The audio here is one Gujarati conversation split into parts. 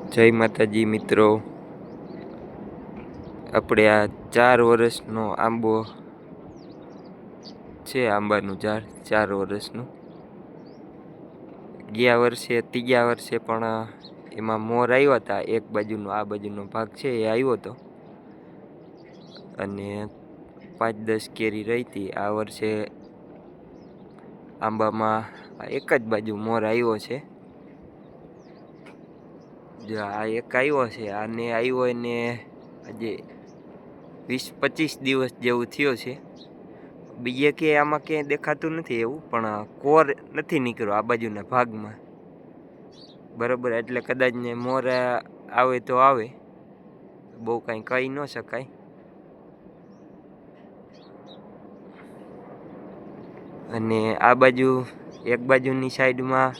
જય માતાજી મિત્રો, આપણે આ 4 વર્ષનો આંબો છે. આંબાનું ઝાડ 4 વર્ષનું. ગયા વર્ષે ત્રીજા વર્ષે પણ એમાં મોર આવ્યા હતા. એક બાજુનો આ બાજુનો ભાગ છે એ આવ્યો હતો અને 5-10 કેરી રહી હતી. આ વર્ષે આંબામાં એક જ બાજુ મોર આવ્યો છે. જો આ એક આવ્યો છે, આને આવ્યો એને આજે 20-25 દિવસ જેવું થયો છે. બીજે કે આમાં ક્યાંય દેખાતું નથી એવું, પણ કોર નથી નીકળ્યો આ બાજુના ભાગમાં બરાબર. એટલે કદાચ ને મોર આવે તો આવે, બહુ કાંઈ કહી ન શકાય. અને આ બાજુ એક બાજુની સાઈડમાં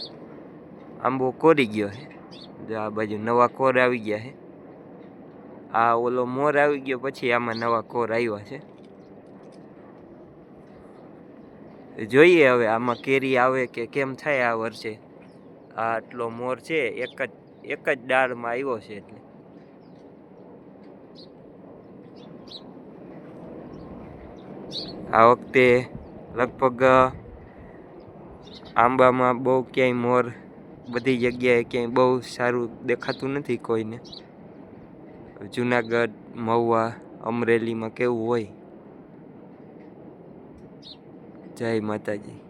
આંબો કોરી ગયો છે. જો આ બાજુ નવા કોર આવી ગયા છે. આ ઓલો મોર આવી ગયો પછી આમાં નવા કોર આવ્યા છે. જોઈએ હવે આમાં કેરી આવે કે કેમ થાય આ વર્ષે. આ આટલો મોર છે, એક જ ડાળમાં આવ્યો છે. એટલે આ વખતે લગભગ આંબામાં બહુ ક્યાંય મોર બધી જગ્યાએ ક્યાંય બહુ સારું દેખાતું નથી કોઈને. જુનાગઢ, મહુવા, અમરેલીમાં કેવું હોય. જય માતાજી.